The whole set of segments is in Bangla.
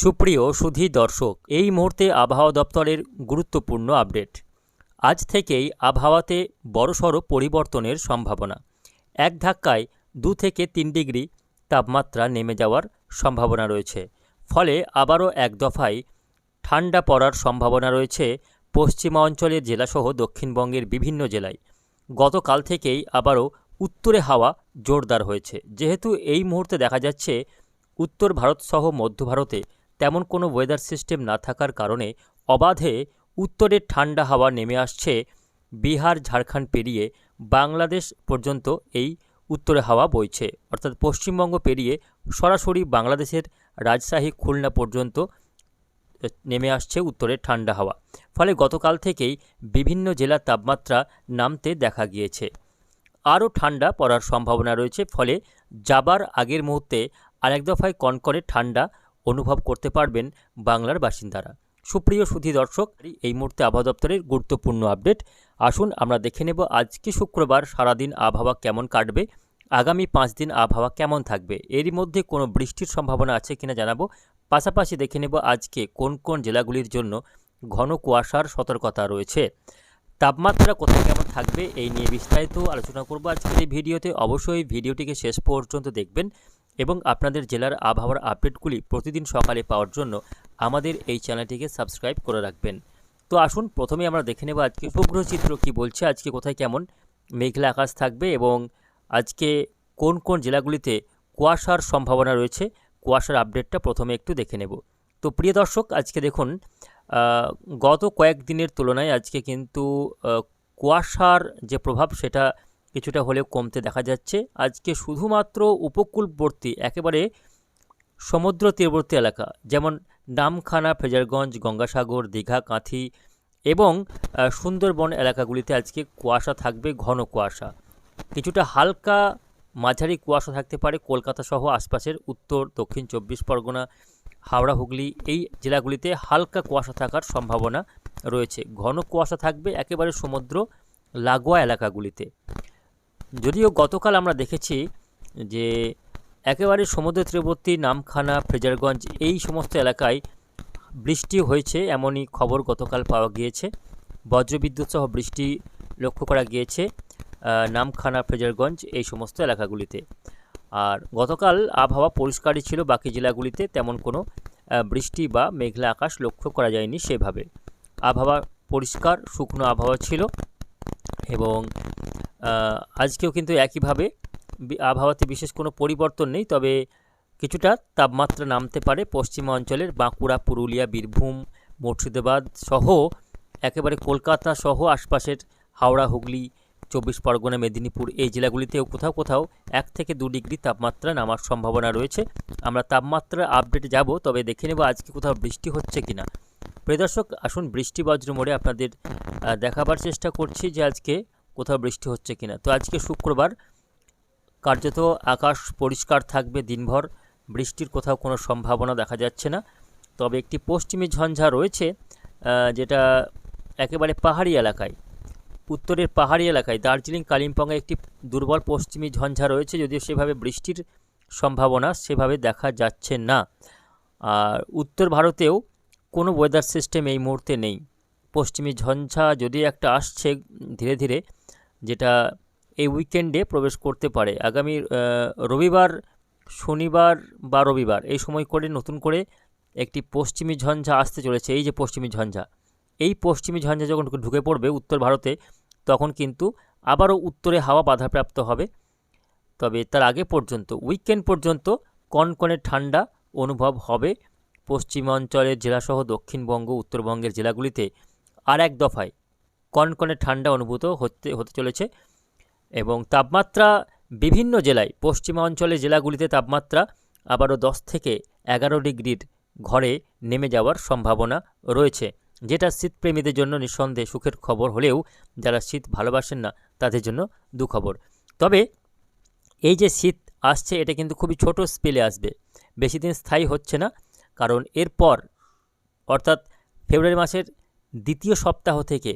সুপ্রিয় সুধী দর্শক, এই মুহূর্তে আবহাওয়া দপ্তরের গুরুত্বপূর্ণ আপডেট। আজ থেকেই আবহাওয়াতে বড়সড় পরিবর্তনের সম্ভাবনা। এক ধাক্কায় 2 থেকে 3 ডিগ্রি তাপমাত্রা নেমে যাওয়ার সম্ভাবনা রয়েছে। ফলে আবারও এক দফায় ঠান্ডা পড়ার সম্ভাবনা রয়েছে পশ্চিমাঞ্চলের জেলাসহ দক্ষিণবঙ্গের বিভিন্ন জেলায়। গতকাল থেকেই আবারও উত্তরে হাওয়া জোরদার হয়েছে। যেহেতু এই মুহূর্তে দেখা যাচ্ছে উত্তর ভারতসহ মধ্য ভারতে তেমন কোনো ওয়েদার সিস্টেম না থাকার কারণে অবাধে উত্তরের ঠান্ডা হাওয়া নেমে আসছে বিহার ঝাড়খণ্ড পেরিয়ে বাংলাদেশ পর্যন্ত। এই উত্তরে হাওয়া বইছে, অর্থাৎ পশ্চিমবঙ্গ পেরিয়ে সরাসরি বাংলাদেশের রাজশাহী খুলনা পর্যন্ত নেমে আসছে উত্তরের ঠান্ডা হাওয়া। ফলে গতকাল থেকেই বিভিন্ন জেলার তাপমাত্রা নামতে দেখা গিয়েছে। আরও ঠান্ডা পড়ার সম্ভাবনা রয়েছে। ফলে যাবার আগের মুহূর্তে আরেক দফায় কনকনে ঠান্ডা অনুভব করতে পারবেন বাংলার বাসিন্দারা। সুপ্রিয় সুধী দর্শক, এই মুহূর্তে আবহাওয়া দপ্তরের গুরুত্বপূর্ণ আপডেট। আসুন আমরা দেখে নেব আজকে শুক্রবার সারাদিন আবহাওয়া কেমন কাটবে, আগামী 5 দিন আবহাওয়া কেমন থাকবে, এরই মধ্যে কোনো বৃষ্টির সম্ভাবনা আছে কিনা জানাবো। পাশাপাশি দেখে নেব আজকে কোন কোন জেলাগুলির জন্য ঘন কুয়াশার সতর্কতা রয়েছে, তাপমাত্রা কোথায় কেমন থাকবে, এই নিয়ে বিস্তারিত আলোচনা করব আজকের এই ভিডিওতে। অবশ্যই ভিডিওটিকে শেষ পর্যন্ত দেখবেন এবং আপনাদের জেলার আবহাওয়ার আপডেটগুলি প্রতিদিন সকালে পাওয়ার জন্য আমাদের এই চ্যানেলটিকে সাবস্ক্রাইব করে রাখবেন। তো আসুন প্রথমে আমরা দেখে নেব আজকে উপগ্রহ চিত্র কী বলছে, আজকে কোথায় কেমন মেঘলা আকাশ থাকবে এবং আজকে কোন কোন জেলাগুলিতে কুয়াশার সম্ভাবনা রয়েছে। কুয়াশার আপডেটটা প্রথমে একটু দেখে নেব। তো প্রিয় দর্শক, আজকে দেখুন গত কয়েকদিনের তুলনায় আজকে কিন্তু কুয়াশার যে প্রভাব সেটা কিছুটা হলেও কমতে দেখা যাচ্ছে। আজকে শুধুমাত্র উপকূলবর্তী একেবারে সমুদ্র তীরবর্তী এলাকা যেমন নামখানা, ফ্রেজারগঞ্জ, গঙ্গাসাগর, দীঘা, কাঁথি এবং সুন্দরবন এলাকাগুলিতে আজকে কুয়াশা থাকবে, ঘন কুয়াশা। কিছুটা হালকা মাঝারি কুয়াশা থাকতে পারে কলকাতা সহ আশপাশের উত্তর দক্ষিণ 24 পরগনা, হাওড়া, হুগলি এই জেলাগুলিতে হালকা কুয়াশা থাকার সম্ভাবনা রয়েছে। ঘন কুয়াশা থাকবে একেবারে সমুদ্র লাগোয়া এলাকাগুলিতে। যদিও গতকাল আমরা দেখেছি যে একেবারে সমুদ্র তীরবর্তী নামখানা, ফ্রেজারগঞ্জ এই সমস্ত এলাকায় বৃষ্টি হয়েছে, এমনই খবর গতকাল পাওয়া গিয়েছে। বজ্রবিদ্যুৎ সহ বৃষ্টি লক্ষ্য করা গিয়েছে নামখানা, ফ্রেজারগঞ্জ এই সমস্ত এলাকাগুলিতে। আর গতকাল আবহাওয়া পরিষ্কারই ছিল, বাকি জেলাগুলিতে তেমন কোনো বৃষ্টি বা মেঘলা আকাশ লক্ষ্য করা যায়নি। সেভাবে আবহাওয়া পরিষ্কার শুকনো আবহাওয়া ছিল এবং আজকেও কিন্তু একইভাবে আবহাওয়াতে বিশেষ কোনো পরিবর্তন নেই। তবে কিছুটা তাপমাত্রা নামতে পারে পশ্চিমা অঞ্চলের বাঁকুড়া, পুরুলিয়া, বীরভূম, মুর্শিদাবাদ সহ একেবারে কলকাতা সহ আশপাশের হাওড়া, হুগলি, 24 পরগনা, মেদিনীপুর এই জেলাগুলিতেও কোথাও কোথাও 1 থেকে 2 ডিগ্রি তাপমাত্রা নামার সম্ভাবনা রয়েছে। আমরা তাপমাত্রা আপডেটে যাব, তবে দেখে নেব আজকে কোথাও বৃষ্টি হচ্ছে কিনা। প্রিয় দর্শক, আসুন বৃষ্টি বজ্র মোড়ে আপনাদের দেখাবার চেষ্টা করছি যে আজকে কোথাও বৃষ্টি হচ্ছে কিনা। তো আজকে শুক্রবার কার্যত আকাশ পরিষ্কার থাকবে দিনভর, বৃষ্টির কোথাও কোনো সম্ভাবনা দেখা যাচ্ছে না। তবে একটি পশ্চিমী ঝঞ্ঝা রয়েছে যেটা একেবারে পাহাড়ি এলাকায়, উত্তরের পাহাড়ি এলাকায় দার্জিলিং, কালিম্পংয়ে একটি দুর্বল পশ্চিমী ঝঞ্ঝা রয়েছে, যদিও সেভাবে বৃষ্টির সম্ভাবনা সেভাবে দেখা যাচ্ছে না। আর উত্তর ভারতেও কোনো ওয়েদার সিস্টেম এই মুহূর্তে নেই। পশ্চিমী ঝঞ্ঝা যদি একটা আসছে ধীরে ধীরে, যেটা এই উইকেন্ডে প্রবেশ করতে পারে। আগামী রবিবার, শনিবার বা রবিবার এই সময় করে নতুন করে একটি পশ্চিমী ঝঞ্ঝা আসতে চলেছে। এই যে পশ্চিমী ঝঞ্ঝা, এই পশ্চিমী ঝঞ্ঝা যখন ঢুকে পড়বে উত্তর ভারতে, তখন কিন্তু আবারও উত্তরে হাওয়া বাধাপ্রাপ্ত হবে। তবে তার আগে পর্যন্ত উইকেন্ড পর্যন্ত কনকনে ঠান্ডা অনুভব হবে পশ্চিমাঞ্চলের জেলাসহ দক্ষিণবঙ্গ, উত্তরবঙ্গের জেলাগুলিতে। আর এক দফায় কনকনে ঠান্ডা অনুভূত হতে চলেছে এবং তাপমাত্রা বিভিন্ন জেলায়, পশ্চিমাঞ্চলের জেলাগুলিতে তাপমাত্রা আবারও 10 থেকে 11 ডিগ্রির ঘরে নেমে যাওয়ার সম্ভাবনা রয়েছে, যেটা শীতপ্রেমীদের জন্য নিঃসন্দেহে সুখের খবর হলেও যারা শীত ভালোবাসেন না তাদের জন্য দুঃখবর। তবে এই যে শীত আসছে এটা কিন্তু খুবই ছোট স্পেলে আসবে, বেশি দিন স্থায়ী হচ্ছে না। কারণ এরপর অর্থাৎ ফেব্রুয়ারি মাসের দ্বিতীয় সপ্তাহ থেকে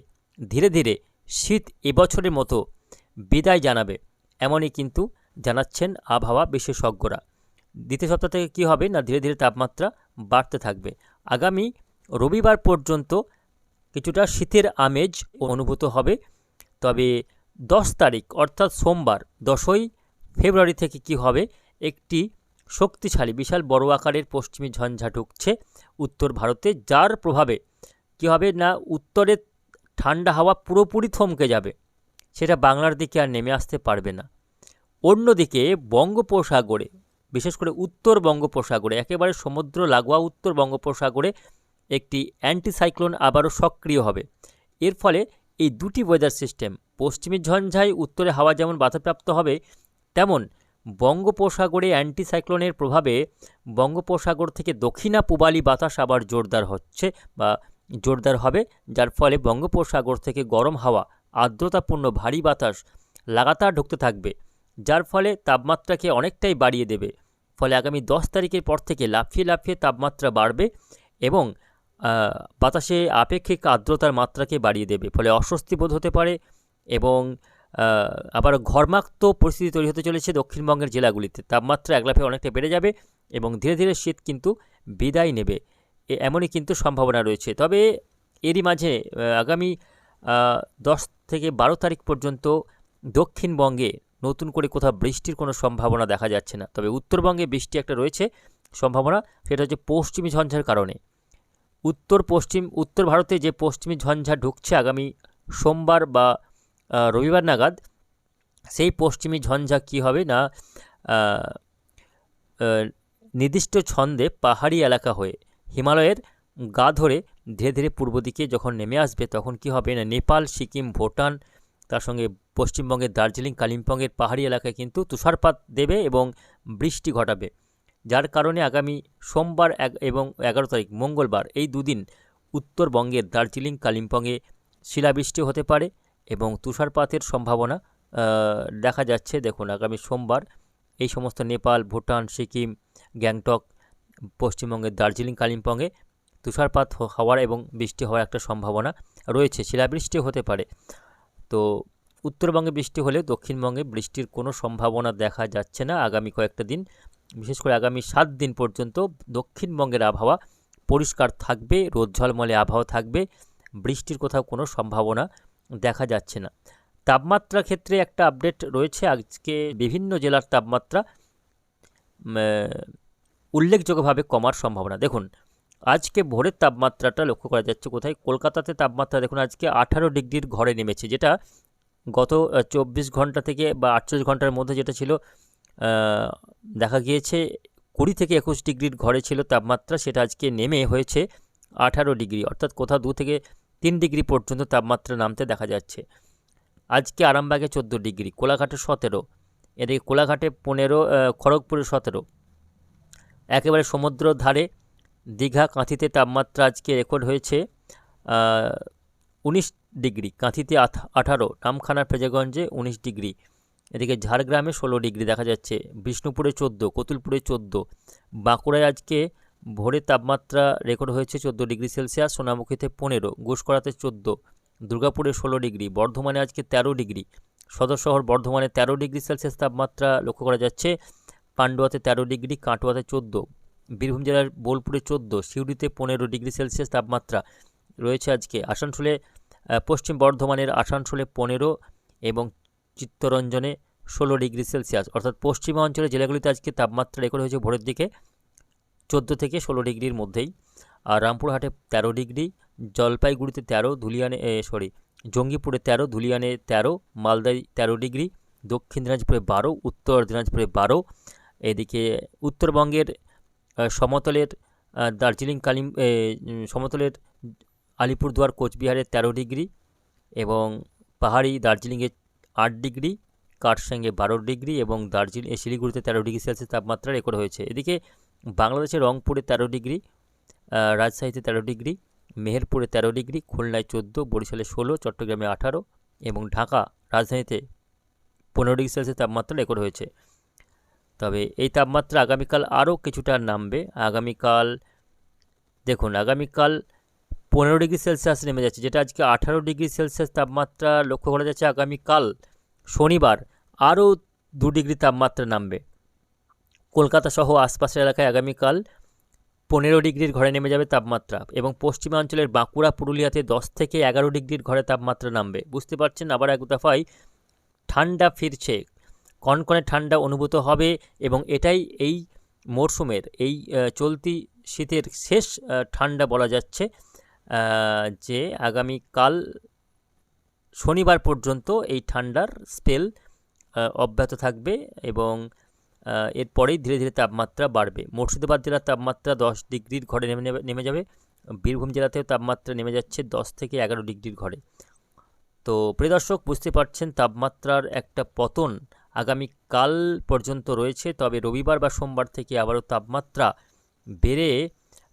ধীরে ধীরে শীত এবছরের মতো বিদায় জানাবে, এমনই কিন্তু জানাচ্ছেন আবহাওয়া বিশেষজ্ঞরা। দ্বিতীয় সপ্তাহ থেকে কী হবে না, ধীরে ধীরে তাপমাত্রা বাড়তে থাকবে। আগামী রবিবার পর্যন্ত কিছুটা শীতের আমেজ অনুভূত হবে। তবে 10 তারিখ অর্থাৎ সোমবার 10ই ফেব্রুয়ারি থেকে কি হবে, একটি শক্তিশালী বিশাল বড় আকারের পশ্চিমী ঝঞ্ঝা ঢুকছে উত্তর ভারতে, যার প্রভাবে কি হবে না, উত্তরের ঠান্ডা হাওয়া পুরোপুরি থমকে যাবে, সেটা বাংলার দিকে আর নেমে আসতে পারবে না। অন্যদিকে বঙ্গোপসাগরে, বিশেষ করে উত্তর বঙ্গোপসাগরে, একেবারে সমুদ্র লাগোয়া উত্তর বঙ্গোপসাগরে একটি অ্যান্টিসাইক্লোন আবারও সক্রিয় হবে। এর ফলে এই দুটি ওয়েদার সিস্টেম, পশ্চিমী ঝঞ্ঝায় উত্তরে হাওয়া যেমন বাধাপ্রাপ্ত হবে, তেমন বঙ্গোপসাগরে অ্যান্টিসাইক্লোনের প্রভাবে বঙ্গোপসাগর থেকে দক্ষিণা পূবালি বাতাস আবার জোরদার হচ্ছে বা জোরদার হবে, যার ফলে বঙ্গোপসাগর থেকে গরম হাওয়া, আর্দ্রতাপূর্ণ ভারী বাতাস লাগাতার ঢুকতে থাকবে, যার ফলে তাপমাত্রাকে অনেকটাই বাড়িয়ে দেবে। ফলে আগামী 10 তারিখের পর থেকে লাফিয়ে লাফিয়ে তাপমাত্রা বাড়বে এবং বাতাসে আপেক্ষিক আর্দ্রতার মাত্রাকে বাড়িয়ে দেবে। ফলে অস্বস্তি বোধ হতে পারে এবং আবার ঘর্মাক্ত পরিস্থিতি তৈরি হতে চলেছে দক্ষিণবঙ্গের জেলাগুলিতে। তাপমাত্রা একলাফে অনেকটা বেড়ে যাবে এবং ধীরে ধীরে শীত কিন্তু বিদায় নেবে, এমনই কিন্তু সম্ভাবনা রয়েছে। তবে এরই মাঝে আগামী 10 থেকে 12 তারিখ পর্যন্ত দক্ষিণবঙ্গে নতুন করে কোথাও বৃষ্টির কোনো সম্ভাবনা দেখা যাচ্ছে না। তবে উত্তরবঙ্গে বৃষ্টি একটা রয়েছে সম্ভাবনা, সেটা হচ্ছে পশ্চিমী ঝঞ্ঝার কারণে। উত্তর ভারতে যে পশ্চিমী ঝঞ্ঝা ঢুকছে আগামী সোমবার বা রবিবার নাগাদ, সেই পশ্চিমী ঝঞ্ঝা কি হবে না, নির্দিষ্ট ছন্দে পাহাড়ি এলাকা হয়ে হিমালয়ের গা ধরে ধীরে ধীরে পূর্ব দিকে যখন নেমে আসবে, তখন কি হবে না, নেপাল, সিকিম, ভুটান, তার সঙ্গে পশ্চিমবঙ্গের দার্জিলিং, কালিম্পংয়ের পাহাড়ি এলাকায় কিন্তু তুষারপাত দেবে এবং বৃষ্টি ঘটাবে, যার কারণে আগামী সোমবার এবং 11 তারিখ মঙ্গলবার এই দুদিন উত্তরবঙ্গের দার্জিলিং, কালিম্পংয়ে শিলাবৃষ্টি হতে পারে এবং তুষারপাতের সম্ভাবনা দেখা যাচ্ছে। দেখুন, আগামী সোমবার এই সমস্ত নেপাল, ভুটান, সিকিম, গ্যাংটক, পশ্চিমবঙ্গের দার্জিলিং, কালিম্পংয়ে তুষারপাত হওয়ার এবং বৃষ্টি হওয়ার একটা সম্ভাবনা রয়েছে, শিলাবৃষ্টি হতে পারে। তো উত্তরবঙ্গে বৃষ্টি হলে দক্ষিণবঙ্গে বৃষ্টির কোনো সম্ভাবনা দেখা যাচ্ছে না আগামী কয়েকটা দিন। বিশেষ করে আগামী 7 দিন পর্যন্ত দক্ষিণবঙ্গের আবহাওয়া পরিষ্কার থাকবে, রোদ ঝলমলে আবহাওয়া থাকবে, বৃষ্টির কোথাও কোনো সম্ভাবনা দেখা যাচ্ছে না। তাপমাত্রা ক্ষেত্রে একটা আপডেট রয়েছে, আজকে বিভিন্ন জেলার তাপমাত্রা উল্লেখযোগ্যভাবে কমার সম্ভাবনা। দেখুন, আজকে ভোরের তাপমাত্রাটা লক্ষ্য করা যাচ্ছে কোথায়, কলকাতাতে তাপমাত্রা দেখুন আজকে 18 ডিগ্রির ঘরে নেমেছে, যেটা গত 24 ঘন্টা থেকে বা 48 ঘন্টার মধ্যে যেটা ছিল দেখা গিয়েছে 20 থেকে 21 ডিগ্রির ঘরে ছিল তাপমাত্রা, সেটা আজকে নেমে হয়েছে 18 ডিগ্রি, অর্থাৎ কোথাও 2 থেকে 3 ডিগ্রি পর্যন্ত তাপমাত্রা নামতে দেখা যাচ্ছে। আজকে আরামবাগে 14 ডিগ্রি, কোলাঘাটে 17, এদিকে কোলাঘাটে 15, খড়গপুরে 17। একেবারে সমুদ্র ধারে দীঘা, কাঁথিতে তাপমাত্রা আজকে রেকর্ড হয়েছে 19 ডিগ্রি, কাঁথিতে 18, নামখানা, ফ্রেজাগঞ্জে 19 ডিগ্রি, এদিকে ঝাড়গ্রামে 16 ডিগ্রি দেখা যাচ্ছে, বিষ্ণুপুরে 14, কতুলপুরে 14, বাঁকুড়ায় আজকে ভোরের তাপমাত্রা রেকর্ড হয়েছে 14 ডিগ্রি সেলসিয়াস, সোনামুখীতে 15, ঘুষকরাতে 14, দুর্গাপুরে 16 ডিগ্রি, বর্ধমানে আজকে 13 ডিগ্রি, সদর শহর বর্ধমানে 13 ডিগ্রি সেলসিয়াস তাপমাত্রা লক্ষ্য করা যাচ্ছে, পান্ডুয়াতে 13 ডিগ্রি, কাটোয়াতে 14, বীরভূম জেলার বোলপুরে 14, সিউড়িতে 15 ডিগ্রি সেলসিয়াস তাপমাত্রা রয়েছে আজকে, আসানসোলে, পশ্চিম বর্ধমানের আসানসোলে 15 এবং চিত্তরঞ্জনে 16 ডিগ্রি সেলসিয়াস, অর্থাৎ পশ্চিমা অঞ্চলের জেলাগুলিতে আজকে তাপমাত্রা রেকর্ড হয়েছে ভোরের দিকে 14 থেকে 16 ডিগ্রির মধ্যেই। আর রামপুরহাটে 13 ডিগ্রি, জলপাইগুড়িতে 13, জঙ্গিপুরে 13, ধুলিয়ানে 13, মালদায় 13 ডিগ্রি, দক্ষিণ দিনাজপুরে 12, উত্তর দিনাজপুরে 12, এদিকে উত্তরবঙ্গের সমতলের দার্জিলিং, সমতলের আলিপুরদুয়ার, কোচবিহারে 13 ডিগ্রি এবং পাহাড়ি দার্জিলিংয়ে 8 ডিগ্রি, কার্শিয়াংয়ে 12 ডিগ্রি এবং শিলিগুড়িতে 13 ডিগ্রি সেলসিয়াস তাপমাত্রা রেকর্ড হয়েছে। এদিকে বাংলাদেশের রংপুরে 13 ডিগ্রি, রাজশাহীতে 13 ডিগ্রি, মেহেরপুরে 13 ডিগ্রি, খুলনায় 14, বরিশালে 16, চট্টগ্রামে 18 এবং ঢাকা রাজধানীতে 15 ডিগ্রি সেলসিয়াস তাপমাত্রা রেকর্ড হয়েছে। তবে এই তাপমাত্রা আগামীকাল আরও কিছুটা নামবে। আগামীকাল দেখুন, আগামীকাল 15 ডিগ্রি সেলসিয়াস নেমে যাচ্ছে, যেটা আজকে 18 ডিগ্রি সেলসিয়াস তাপমাত্রা লক্ষ্য করা যাচ্ছে। আগামীকাল শনিবার আরও 2 ডিগ্রি তাপমাত্রা নামবে। কলকাতা সহ আশপাশের এলাকায় আগামীকাল 15 ডিগ্রির ঘরে নেমে যাবে তাপমাত্রা, এবং পশ্চিমাঞ্চলের বাঁকুড়া পুরুলিয়াতে 10 থেকে 11 ডিগ্রির ঘরে তাপমাত্রা নামবে। বুঝতে পারছেন, আবার এক দফায় ঠান্ডা ফিরছে, কনকনে ঠান্ডা অনুভূত হবে, এবং এটাই এই মরশুমের এই চলতি শীতের শেষ ঠান্ডা বলা যাচ্ছে, যে আগামীকাল শনিবার পর্যন্ত এই ঠান্ডার স্পেল অব্যাহত থাকবে, এবং এরপরেই ধীরে ধীরে তাপমাত্রা বাড়বে। মুর্শিদাবাদ জেলার তাপমাত্রা 10 ডিগ্রির ঘরে নেমে যাবে। বীরভূম জেলাতেও তাপমাত্রা নেমে যাচ্ছে 10 থেকে 11 ডিগ্রির ঘরে। তো প্রিয় দর্শক, বুঝতে পারছেন তাপমাত্রার একটা পতন আগামীকাল পর্যন্ত রয়েছে, তবে রবিবার বা সোমবার থেকে আবারও তাপমাত্রা বেড়ে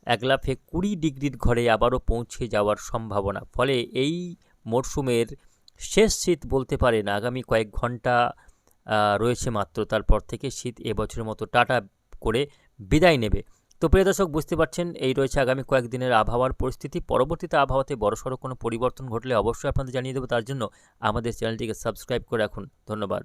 একলাফে 20 ডিগ্রির ঘরে আবারও পৌঁছে যাওয়ার সম্ভাবনা। ফলে এই মরশুমের শেষ শীত বলতে পারেন, আগামী কয়েক ঘন্টা রয়েছে মাত্র, তারপর থেকে শীত এবছরের মতো টাটা করে বিদায় নেবে। তো প্রিয় দর্শক, বুঝতে পারছেন এই রয়েছে আগামী কয়েকদিনের আবহাওয়ার পরিস্থিতি। পরবর্তীতে আবহাওয়াতে বড়সড় কোনো পরিবর্তন ঘটলে অবশ্যই আপনাদের জানিয়ে দেবো। তার জন্য আমাদের চ্যানেলটিকে সাবস্ক্রাইব করে রাখুন। ধন্যবাদ।